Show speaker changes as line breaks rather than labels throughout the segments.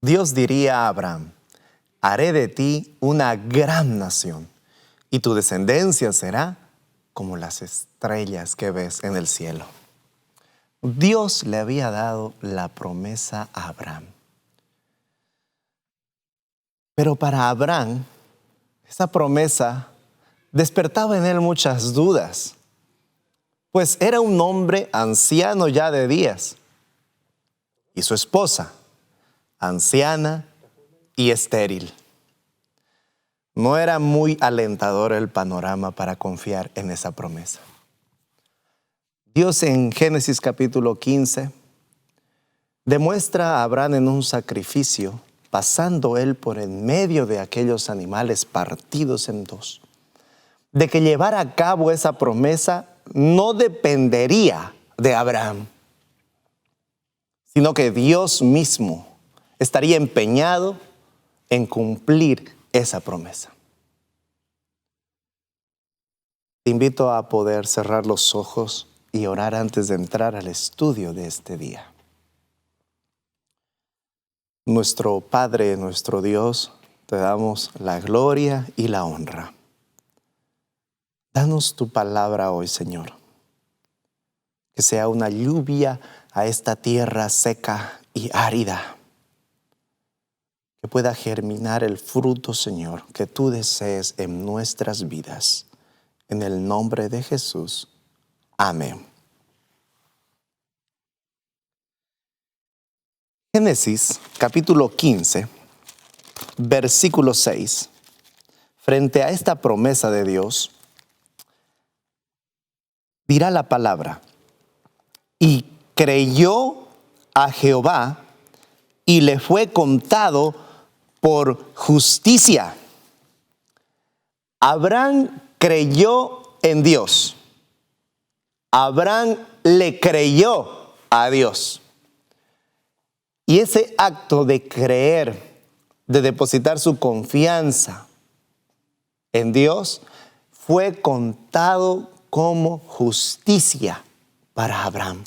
Dios diría a Abraham: haré de ti una gran nación, y tu descendencia será como las estrellas que ves en el cielo. Dios le había dado la promesa a Abraham. Pero para Abraham, esa promesa despertaba en él muchas dudas, pues era un hombre anciano ya de días, y su esposa, anciana y estéril. No era muy alentador el panorama para confiar en esa promesa. Dios en Génesis capítulo 15 demuestra a Abraham en un sacrificio, pasando él por en medio de aquellos animales partidos en dos, de que llevar a cabo esa promesa no dependería de Abraham, sino que Dios mismo estaría empeñado en cumplir esa promesa. Te invito a poder cerrar los ojos y orar antes de entrar al estudio de este día. Nuestro Padre, nuestro Dios, te damos la gloria y la honra. Danos tu palabra hoy, Señor. Que sea una lluvia a esta tierra seca y árida. Que pueda germinar el fruto, Señor, que tú desees en nuestras vidas. En el nombre de Jesús. Amén. Génesis capítulo 15, versículo 6. Frente a esta promesa de Dios, dirá la palabra: y creyó a Jehová y le fue contado por justicia. Abraham creyó en Dios. Abraham le creyó a Dios. Y ese acto de creer, de depositar su confianza en Dios, fue contado como justicia para Abraham.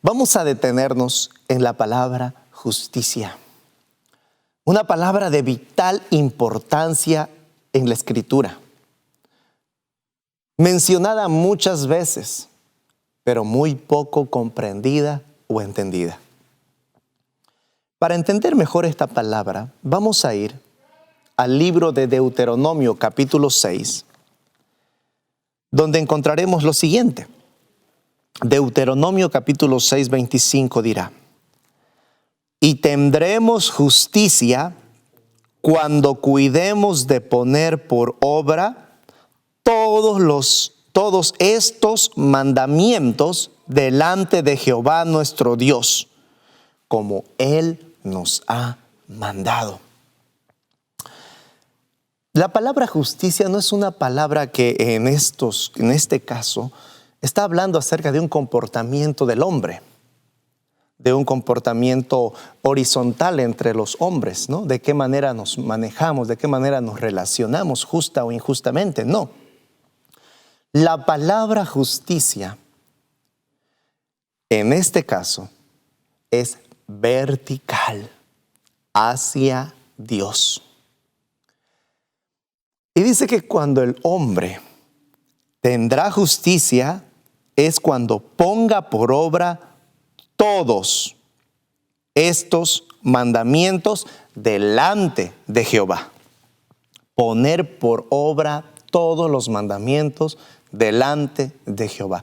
Vamos a detenernos en la palabra justicia. Una palabra de vital importancia en la Escritura. Mencionada muchas veces, pero muy poco comprendida o entendida. Para entender mejor esta palabra, vamos a ir al libro de Deuteronomio capítulo 6, donde encontraremos lo siguiente. Deuteronomio capítulo 6, 25 dirá: y tendremos justicia cuando cuidemos de poner por obra todos estos mandamientos delante de Jehová nuestro Dios, como Él nos ha mandado. La palabra justicia no es una palabra que en este caso está hablando acerca de un comportamiento del hombre, de un comportamiento horizontal entre los hombres, ¿no? De qué manera nos manejamos, de qué manera nos relacionamos, justa o injustamente. No. La palabra justicia, en este caso, es vertical hacia Dios. Y dice que cuando el hombre tendrá justicia es cuando ponga por obra todos estos mandamientos delante de Jehová. Poner por obra todos los mandamientos delante de Jehová.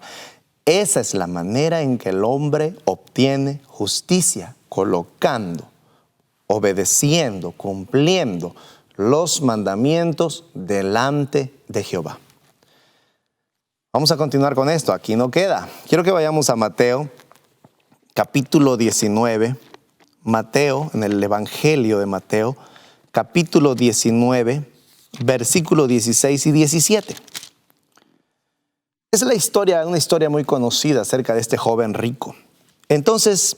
Esa es la manera en que el hombre obtiene justicia, colocando, obedeciendo, cumpliendo los mandamientos delante de Jehová. Vamos a continuar con esto, aquí no queda. Quiero que vayamos a Mateo, capítulo 19. Mateo, en el Evangelio de Mateo, capítulo 19, versículo 16 y 17. Es una historia muy conocida acerca de este joven rico. Entonces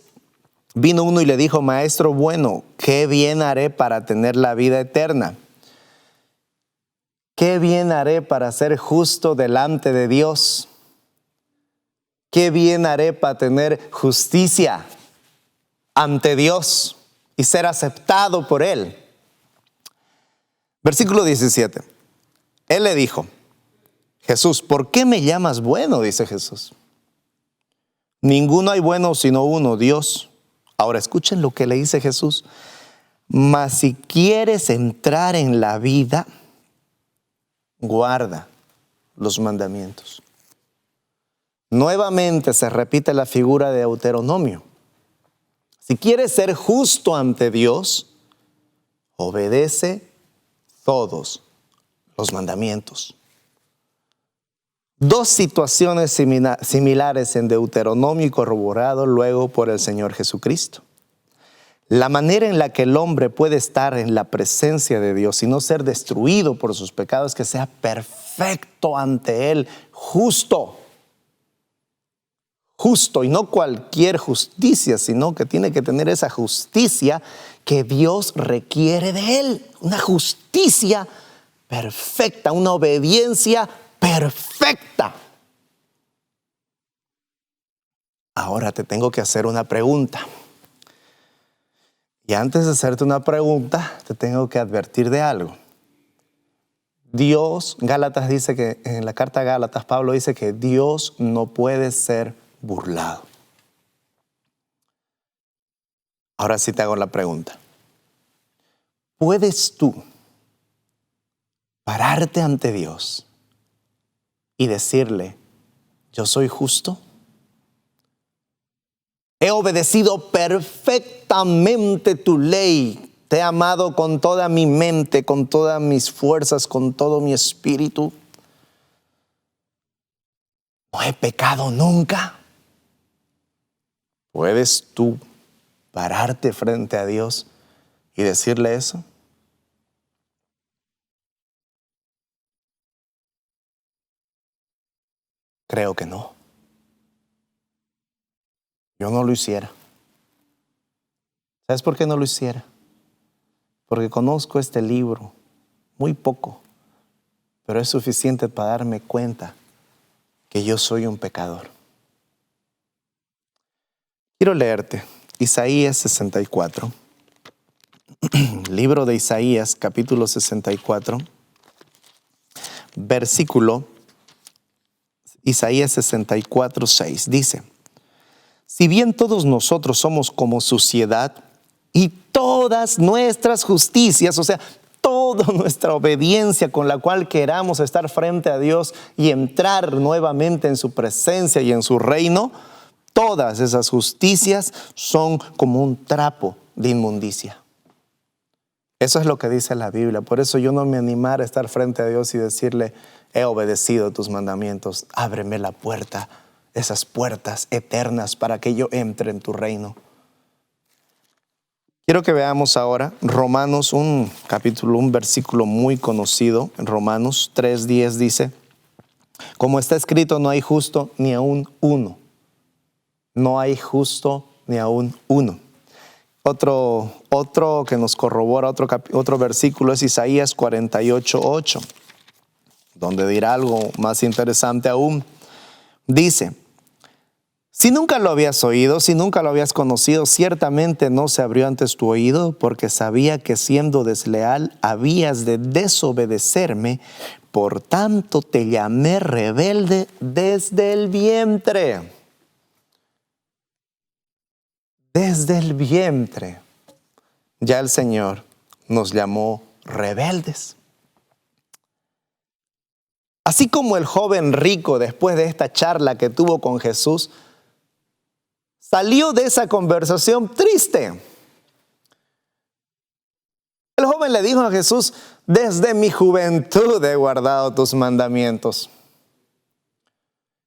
vino uno y le dijo: maestro bueno, ¿qué bien haré para tener la vida eterna? ¿Qué bien haré para ser justo delante de Dios? ¿Qué bien haré para tener justicia ante Dios? y ser aceptado por Él. Versículo 17. Él le dijo, Jesús, ¿por qué me llamas bueno? Dice Jesús. Ninguno hay bueno sino uno, Dios. Ahora escuchen lo que le dice Jesús. Mas si quieres entrar en la vida, guarda los mandamientos. Nuevamente se repite la figura de Deuteronomio. Si quieres ser justo ante Dios, obedece todos los mandamientos. Dos situaciones similares en Deuteronomio y corroborado luego por el Señor Jesucristo. La manera en la que el hombre puede estar en la presencia de Dios y no ser destruido por sus pecados, que sea perfecto ante Él, justo, y no cualquier justicia, sino que tiene que tener esa justicia que Dios requiere de Él, una justicia perfecta, una obediencia perfecta. Ahora te tengo que hacer una pregunta. Y antes de hacerte una pregunta, te tengo que advertir de algo. Gálatas dice que, en la carta a Gálatas, Pablo dice que Dios no puede ser burlado. Ahora sí te hago la pregunta. ¿Puedes tú pararte ante Dios y decirle, yo soy justo? He obedecido perfectamente tu ley. Te he amado con toda mi mente, con todas mis fuerzas, con todo mi espíritu. No he pecado nunca. ¿Puedes tú pararte frente a Dios y decirle eso? Creo que no. Yo no lo hiciera. ¿Sabes por qué no lo hiciera? Porque conozco este libro muy poco, pero es suficiente para darme cuenta que yo soy un pecador. Quiero leerte Isaías 64, libro de Isaías, capítulo 64, versículo Isaías 64, 6. Dice, si bien todos nosotros somos como suciedad y todas nuestras justicias, o sea, toda nuestra obediencia con la cual queramos estar frente a Dios y entrar nuevamente en su presencia y en su reino, todas esas justicias son como un trapo de inmundicia. Eso es lo que dice la Biblia. Por eso yo no me animara a estar frente a Dios y decirle, he obedecido tus mandamientos, ábreme la puerta, esas puertas eternas para que yo entre en tu reino. Quiero que veamos ahora Romanos, un versículo muy conocido. En Romanos 3:10 dice, como está escrito, no hay justo ni aún uno. No hay justo ni aún uno. Otro que nos corrobora, otro versículo es Isaías 48:8, donde dirá algo más interesante aún. Dice, si nunca lo habías oído, si nunca lo habías conocido, ciertamente no se abrió antes tu oído, porque sabía que siendo desleal habías de desobedecerme, por tanto te llamé rebelde desde el vientre. Desde el vientre ya el Señor nos llamó rebeldes. Así como el joven rico, después de esta charla que tuvo con Jesús, salió de esa conversación triste. El joven le dijo a Jesús, desde mi juventud he guardado tus mandamientos.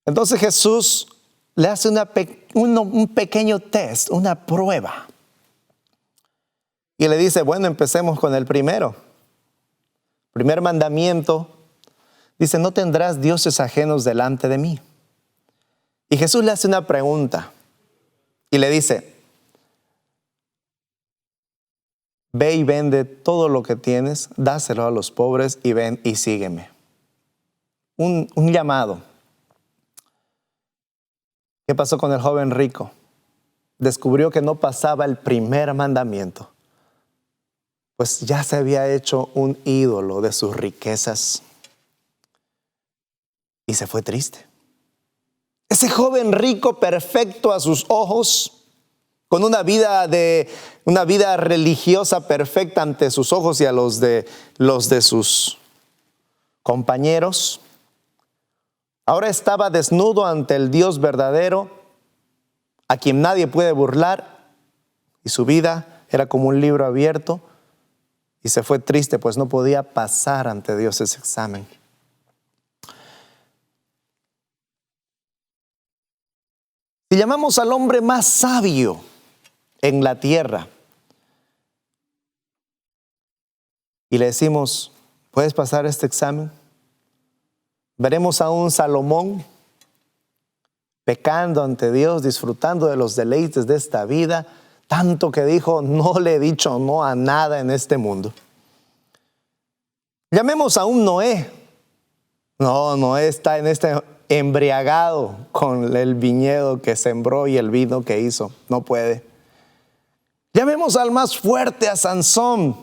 Entonces Jesús le hace un pequeño test, una prueba. Y le dice, bueno, empecemos con el primero. Primer mandamiento, dice, no tendrás dioses ajenos delante de mí. Y Jesús le hace una pregunta y le dice, ve y vende todo lo que tienes, dáselo a los pobres y ven y sígueme. Un llamado. ¿Qué pasó con el joven rico? Descubrió que no pasaba el primer mandamiento. pues ya se había hecho un ídolo de sus riquezas y se fue triste. Ese joven rico, perfecto a sus ojos, con una vida religiosa perfecta ante sus ojos y a los de sus compañeros, ahora estaba desnudo ante el Dios verdadero, a quien nadie puede burlar, y su vida era como un libro abierto, y se fue triste, pues no podía pasar ante Dios ese examen. Si llamamos al hombre más sabio en la tierra y le decimos, ¿puedes pasar este examen? Veremos a un Salomón pecando ante Dios, disfrutando de los deleites de esta vida, tanto que dijo, no le he dicho no a nada en este mundo. Llamemos a un Noé. No, Noé está embriagado con el viñedo que sembró y el vino que hizo. No puede. Llamemos al más fuerte, a Sansón.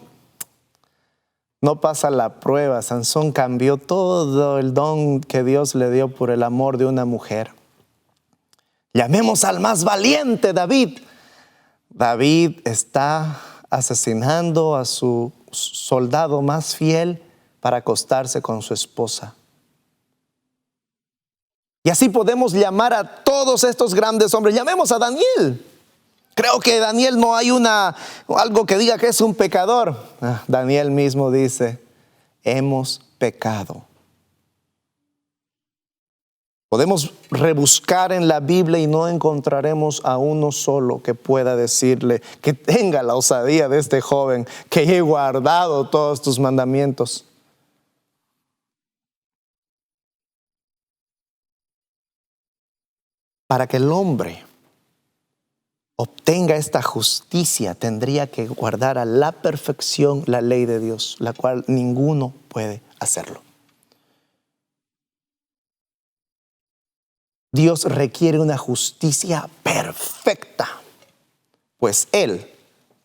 No pasa la prueba. Sansón cambió todo el don que Dios le dio por el amor de una mujer. Llamemos al más valiente, David. David está asesinando a su soldado más fiel para acostarse con su esposa. Y así podemos llamar a todos estos grandes hombres. Llamemos a Daniel. Creo que Daniel no hay algo que diga que es un pecador. Daniel mismo dice, hemos pecado. Podemos rebuscar en la Biblia y no encontraremos a uno solo que pueda decirle que tenga la osadía de este joven, que he guardado todos tus mandamientos. Para que el hombre obtenga esta justicia, tendría que guardar a la perfección la ley de Dios, la cual ninguno puede hacerlo. Dios requiere una justicia perfecta, pues Él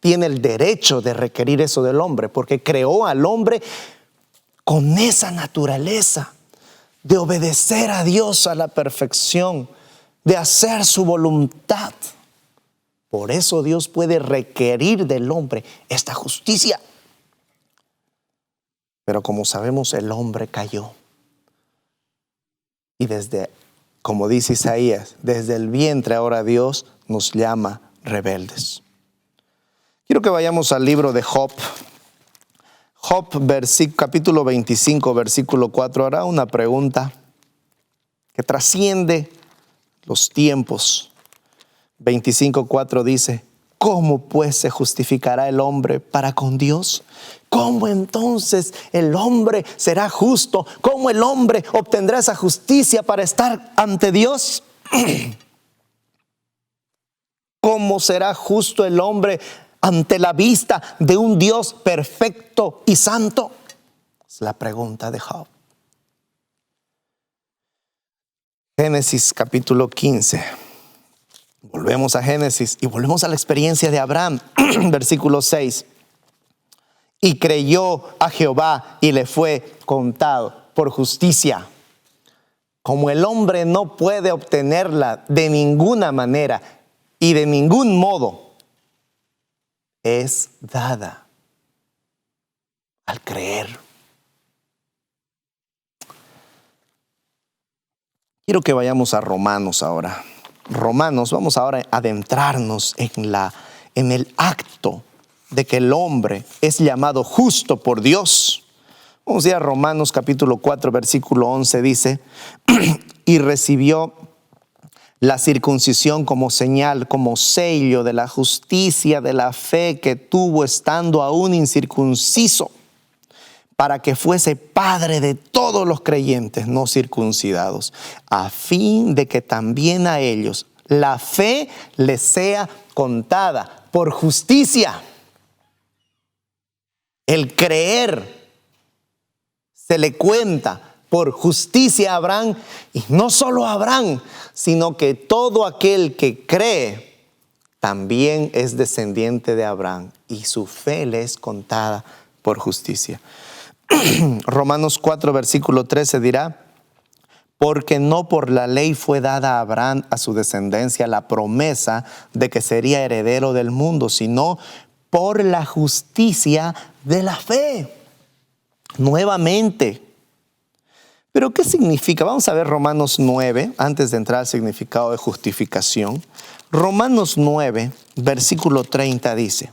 tiene el derecho de requerir eso del hombre, porque creó al hombre con esa naturaleza de obedecer a Dios a la perfección, de hacer su voluntad. Por eso Dios puede requerir del hombre esta justicia. Pero como sabemos, el hombre cayó. Y como dice Isaías, desde el vientre ahora Dios nos llama rebeldes. Quiero que vayamos al libro de Job. Job, capítulo 25, versículo 4, hará una pregunta que trasciende los tiempos. 25:4 dice, ¿cómo pues se justificará el hombre para con Dios? ¿Cómo entonces el hombre será justo? ¿Cómo el hombre obtendrá esa justicia para estar ante Dios? ¿Cómo será justo el hombre ante la vista de un Dios perfecto y santo? Es la pregunta de Job. Génesis capítulo 15. Volvemos a Génesis y volvemos a la experiencia de Abraham. Versículo 6. Y creyó a Jehová y le fue contado por justicia. Como el hombre no puede obtenerla de ninguna manera y de ningún modo, es dada al creer. Quiero que vayamos a Romanos ahora. Romanos, vamos ahora a adentrarnos en el acto de que el hombre es llamado justo por Dios. Vamos a ir a Romanos capítulo 4, versículo 11, dice, y recibió la circuncisión como señal, como sello de la justicia de la fe que tuvo estando aún incircunciso, para que fuese padre de todos los creyentes no circuncidados, a fin de que también a ellos la fe les sea contada por justicia. El creer se le cuenta por justicia a Abraham, y no solo a Abraham, sino que todo aquel que cree también es descendiente de Abraham y su fe le es contada por justicia. Romanos 4, versículo 13 dirá: porque no por la ley fue dada a Abraham, a su descendencia, la promesa de que sería heredero del mundo, sino por la justicia de la fe. Nuevamente. ¿Pero qué significa? Vamos a ver Romanos 9, antes de entrar al significado de justificación. Romanos 9, versículo 30 dice: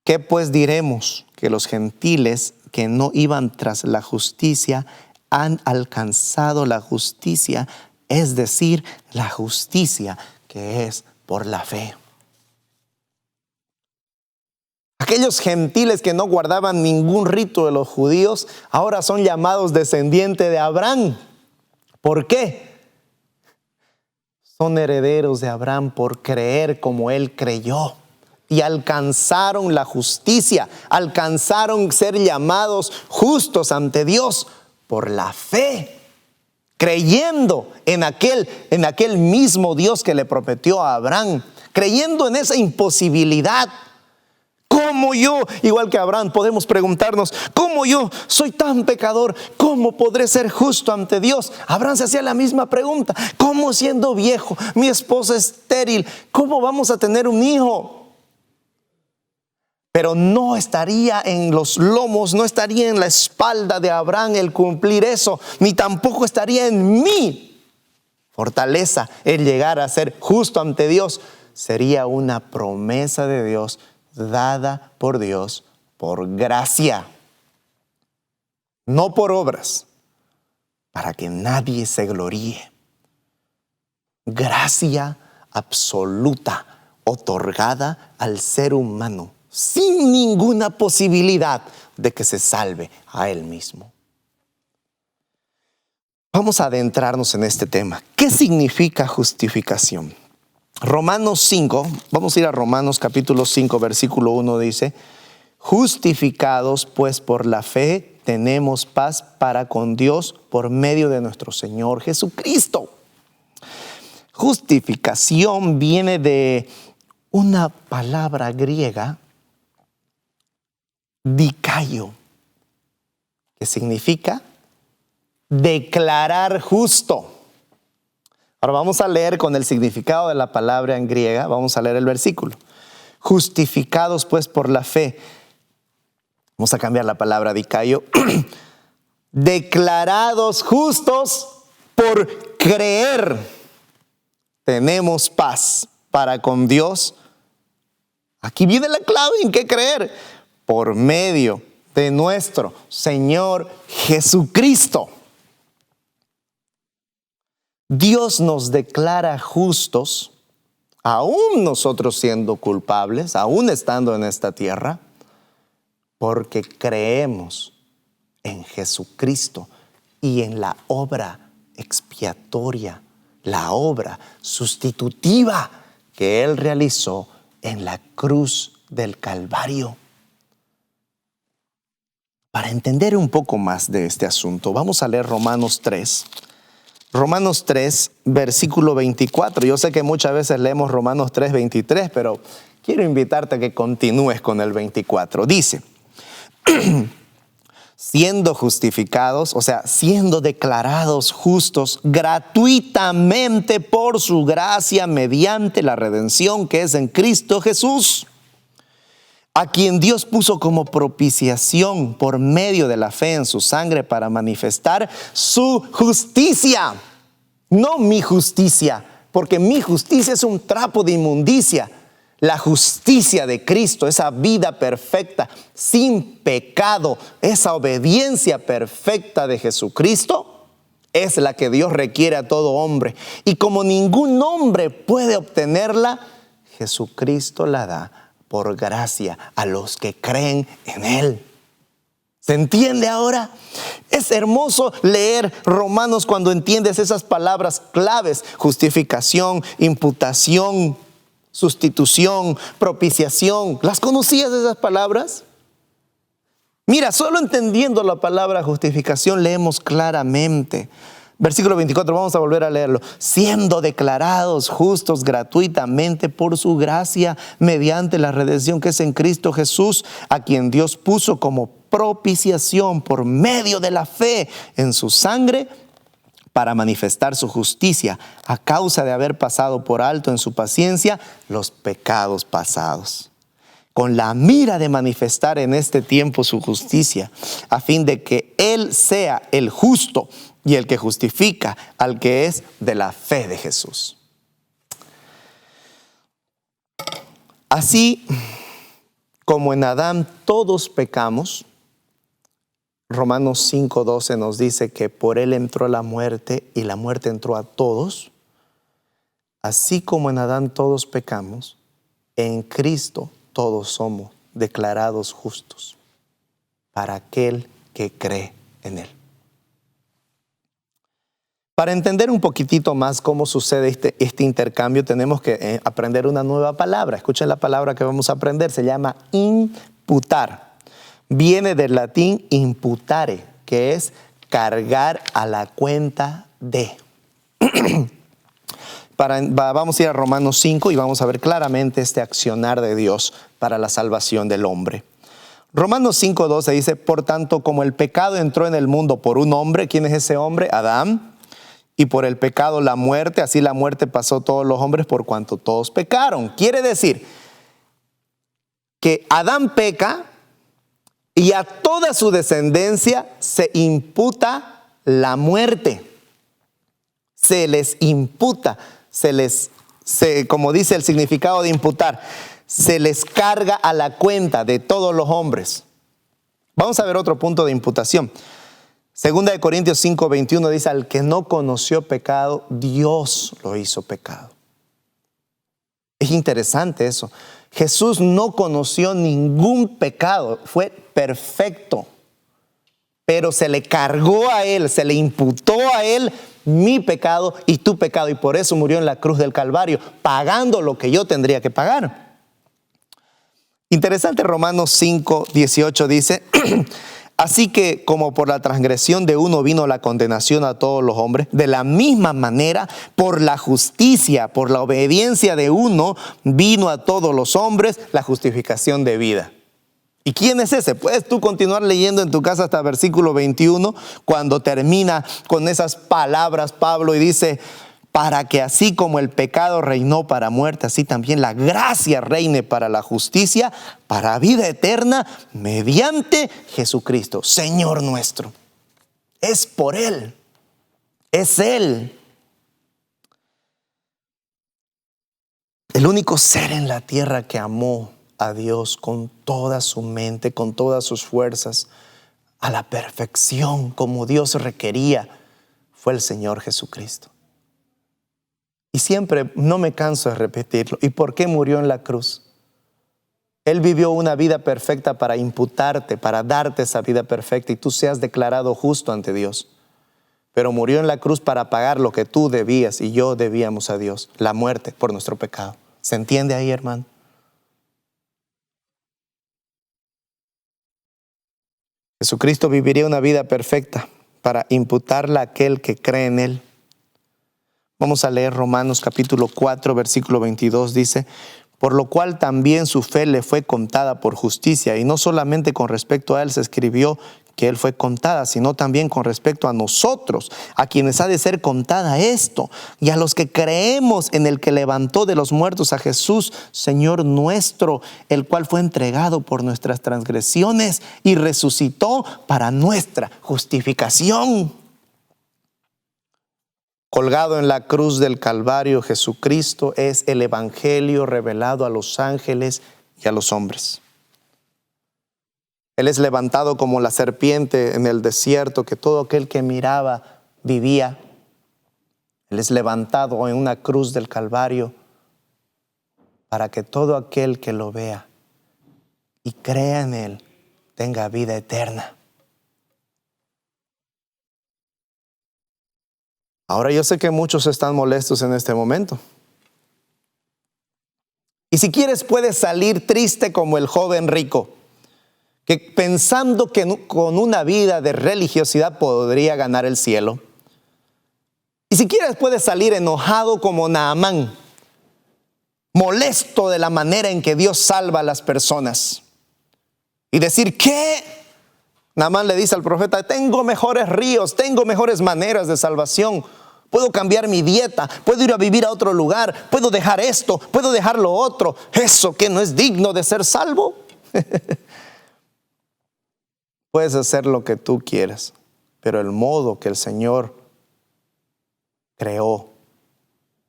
¿qué pues diremos? Que los gentiles que no iban tras la justicia han alcanzado la justicia, es decir, la justicia que es por la fe. Aquellos gentiles que no guardaban ningún rito de los judíos, ahora son llamados descendientes de Abraham. ¿Por qué? Son herederos de Abraham por creer como él creyó. Y alcanzaron la justicia, alcanzaron ser llamados justos ante Dios por la fe, creyendo en aquel mismo Dios que le prometió a Abraham, creyendo en esa imposibilidad. ¿Cómo yo, igual que Abraham, podemos preguntarnos: ¿cómo yo soy tan pecador? ¿Cómo podré ser justo ante Dios? Abraham se hacía la misma pregunta: ¿cómo, siendo viejo, mi esposa es estéril, cómo vamos a tener un hijo? Pero no estaría en los lomos, no estaría en la espalda de Abraham el cumplir eso, ni tampoco estaría en mi fortaleza el llegar a ser justo ante Dios. Sería una promesa de Dios, dada por Dios por gracia, no por obras, para que nadie se gloríe. Gracia absoluta otorgada al ser humano, sin ninguna posibilidad de que se salve a él mismo. Vamos a adentrarnos en este tema. ¿Qué significa justificación? Romanos 5, vamos a ir a Romanos capítulo 5, versículo 1 dice: justificados pues por la fe tenemos paz para con Dios por medio de nuestro Señor Jesucristo. Justificación viene de una palabra griega, dikaio, que significa declarar justo. Ahora vamos a leer con el significado de la palabra en griega, vamos a leer el versículo. Justificados pues por la fe, vamos a cambiar la palabra dikaio, declarados justos por creer, tenemos paz para con Dios. Aquí viene la clave: ¿en qué creer? Por medio de nuestro Señor Jesucristo. Dios nos declara justos, aún nosotros siendo culpables, aún estando en esta tierra, porque creemos en Jesucristo y en la obra expiatoria, la obra sustitutiva que Él realizó en la cruz del Calvario. Para entender un poco más de este asunto, vamos a leer Romanos 3. Romanos 3, versículo 24. Yo sé que muchas veces leemos Romanos 3, 23, pero quiero invitarte a que continúes con el 24. Dice: siendo justificados, o sea, siendo declarados justos gratuitamente por su gracia mediante la redención que es en Cristo Jesús, a quien Dios puso como propiciación por medio de la fe en su sangre para manifestar su justicia. No mi justicia, porque mi justicia es un trapo de inmundicia. La justicia de Cristo, esa vida perfecta, sin pecado, esa obediencia perfecta de Jesucristo, es la que Dios requiere a todo hombre. Y como ningún hombre puede obtenerla, Jesucristo la da por gracia a los que creen en Él. ¿Se entiende ahora? Es hermoso leer Romanos cuando entiendes esas palabras claves: justificación, imputación, sustitución, propiciación. ¿Las conocías esas palabras? Mira, solo entendiendo la palabra justificación leemos claramente: Versículo 24, vamos a volver a leerlo. Siendo declarados justos gratuitamente por su gracia, mediante la redención que es en Cristo Jesús, a quien Dios puso como propiciación por medio de la fe en su sangre, para manifestar su justicia, a causa de haber pasado por alto en su paciencia los pecados pasados, con la mira de manifestar en este tiempo su justicia, a fin de que Él sea el justo y el que justifica al que es de la fe de Jesús. Así como en Adán todos pecamos, Romanos 5:12 nos dice que por él entró la muerte y la muerte entró a todos. Así como en Adán todos pecamos, en Cristo todos somos declarados justos para aquel que cree en él. Para entender un poquitito más cómo sucede este intercambio, tenemos que aprender una nueva palabra. Escuchen la palabra que vamos a aprender, se llama imputar. Viene del latín imputare, que es cargar a la cuenta de. Vamos a ir a Romanos 5 y vamos a ver claramente este accionar de Dios para la salvación del hombre. Romanos 5:12 dice, por tanto, como el pecado entró en el mundo por un hombre, ¿quién es ese hombre? Adán. Y por el pecado la muerte, así la muerte pasó a todos los hombres por cuanto todos pecaron. Quiere decir que Adán peca, y a toda su descendencia se imputa la muerte. Se les imputa, como dice el significado de imputar, se les carga a la cuenta de todos los hombres. Vamos a ver otro punto de imputación. Segunda de Corintios 5:21 dice, al que no conoció pecado, Dios lo hizo pecado. Es interesante eso. Jesús no conoció ningún pecado, fue perfecto, pero se le cargó a él, se le imputó a él mi pecado y tu pecado, y por eso murió en la cruz del Calvario, pagando lo que yo tendría que pagar. Interesante, Romanos 5:18 dice, así que como por la transgresión de uno vino la condenación a todos los hombres, de la misma manera por la justicia, por la obediencia de uno, vino a todos los hombres la justificación de vida. ¿Y quién es ese? Puedes tú continuar leyendo en tu casa hasta versículo 21, cuando termina con esas palabras Pablo y dice, para que así como el pecado reinó para muerte, así también la gracia reine para la justicia, para vida eterna, mediante Jesucristo, Señor nuestro. Es por Él, es Él. El único ser en la tierra que amó a Dios con toda su mente, con todas sus fuerzas, a la perfección como Dios requería, fue el Señor Jesucristo. Y siempre, no me canso de repetirlo. ¿Y por qué murió en la cruz? Él vivió una vida perfecta para imputarte, para darte esa vida perfecta y tú seas declarado justo ante Dios. Pero murió en la cruz para pagar lo que tú debías y yo debíamos a Dios, la muerte por nuestro pecado. ¿Se entiende ahí, hermano? Jesucristo viviría una vida perfecta para imputarla a aquel que cree en Él. Vamos a leer Romanos capítulo 4, versículo 22, dice, por lo cual también su fe le fue contada por justicia, y no solamente con respecto a Él se escribió que Él fue contada, sino también con respecto a nosotros, a quienes ha de ser contada esto, y a los que creemos en el que levantó de los muertos a Jesús, Señor nuestro, el cual fue entregado por nuestras transgresiones y resucitó para nuestra justificación. Colgado en la cruz del Calvario, Jesucristo es el evangelio revelado a los ángeles y a los hombres. Él es levantado como la serpiente en el desierto que todo aquel que miraba vivía. Él es levantado en una cruz del Calvario para que todo aquel que lo vea y crea en Él tenga vida eterna. Ahora yo sé que muchos están molestos en este momento. Y si quieres puedes salir triste como el joven rico, que pensando que con una vida de religiosidad podría ganar el cielo. Y si quieres puedes salir enojado como Naamán, molesto de la manera en que Dios salva a las personas. Y decir, ¿qué? Naamán le dice al profeta, tengo mejores ríos, tengo mejores maneras de salvación. Puedo cambiar mi dieta, puedo ir a vivir a otro lugar, puedo dejar esto, puedo dejar lo otro. ¿Eso que no es digno de ser salvo? Puedes hacer lo que tú quieras, pero el modo que el Señor creó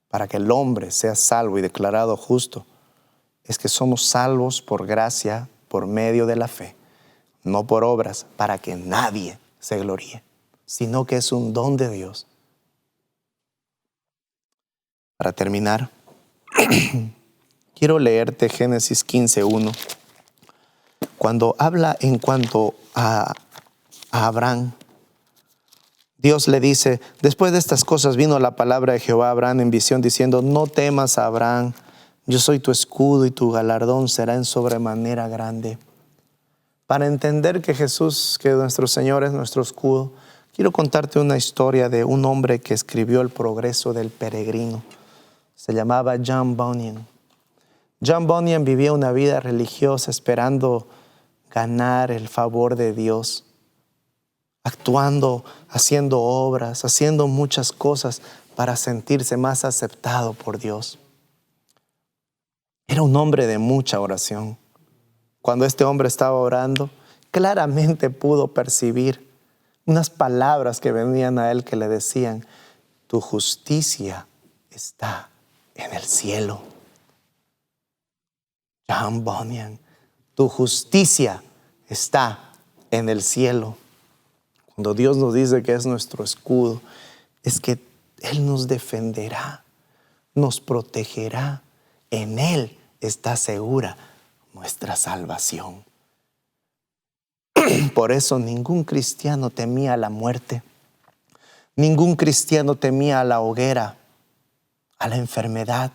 para que el hombre sea salvo y declarado justo es que somos salvos por gracia, por medio de la fe, no por obras, para que nadie se gloríe, sino que es un don de Dios. Para terminar, quiero leerte Génesis 15:1. Cuando habla en cuanto a Abraham, Dios le dice, después de estas cosas vino la palabra de Jehová a Abraham en visión diciendo, no temas, Abraham, yo soy tu escudo y tu galardón será en sobremanera grande. Para entender que Jesús, que nuestro Señor es nuestro escudo, quiero contarte una historia de un hombre que escribió El progreso del peregrino. Se llamaba John Bunyan. John Bunyan vivía una vida religiosa esperando ganar el favor de Dios, actuando, haciendo obras, haciendo muchas cosas para sentirse más aceptado por Dios. Era un hombre de mucha oración. Cuando este hombre estaba orando, claramente pudo percibir unas palabras que venían a él que le decían, tu justicia está en el cielo. John Bunyan, tu justicia está en el cielo. Cuando Dios nos dice que es nuestro escudo, es que Él nos defenderá, nos protegerá. En Él está segura nuestra salvación. Por eso ningún cristiano temía la muerte. Ningún cristiano temía a la hoguera, a la enfermedad.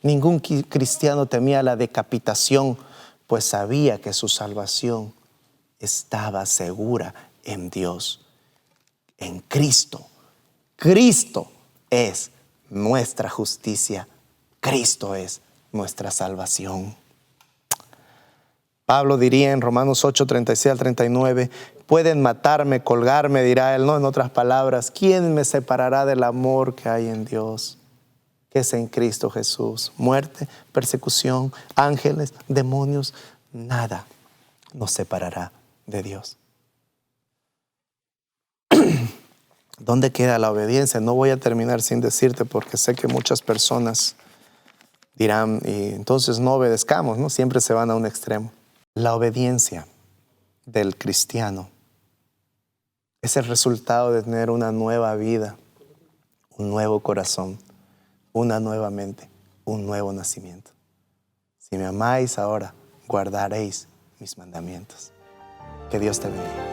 Ningún cristiano temía la decapitación, pues sabía que su salvación estaba segura en Dios, en Cristo. Cristo es nuestra justicia. Cristo es nuestra salvación. Pablo diría en Romanos 8, 36 al 39, pueden matarme, colgarme, dirá él, no, en otras palabras, ¿quién me separará del amor que hay en Dios, que es en Cristo Jesús? Muerte, persecución, ángeles, demonios, nada nos separará de Dios. ¿Dónde queda la obediencia? No voy a terminar sin decirte porque sé que muchas personas dirán, y entonces no obedezcamos, ¿no? Siempre se van a un extremo. La obediencia del cristiano es el resultado de tener una nueva vida, un nuevo corazón, una nueva mente, un nuevo nacimiento. Si me amáis ahora, guardaréis mis mandamientos. Que Dios te bendiga.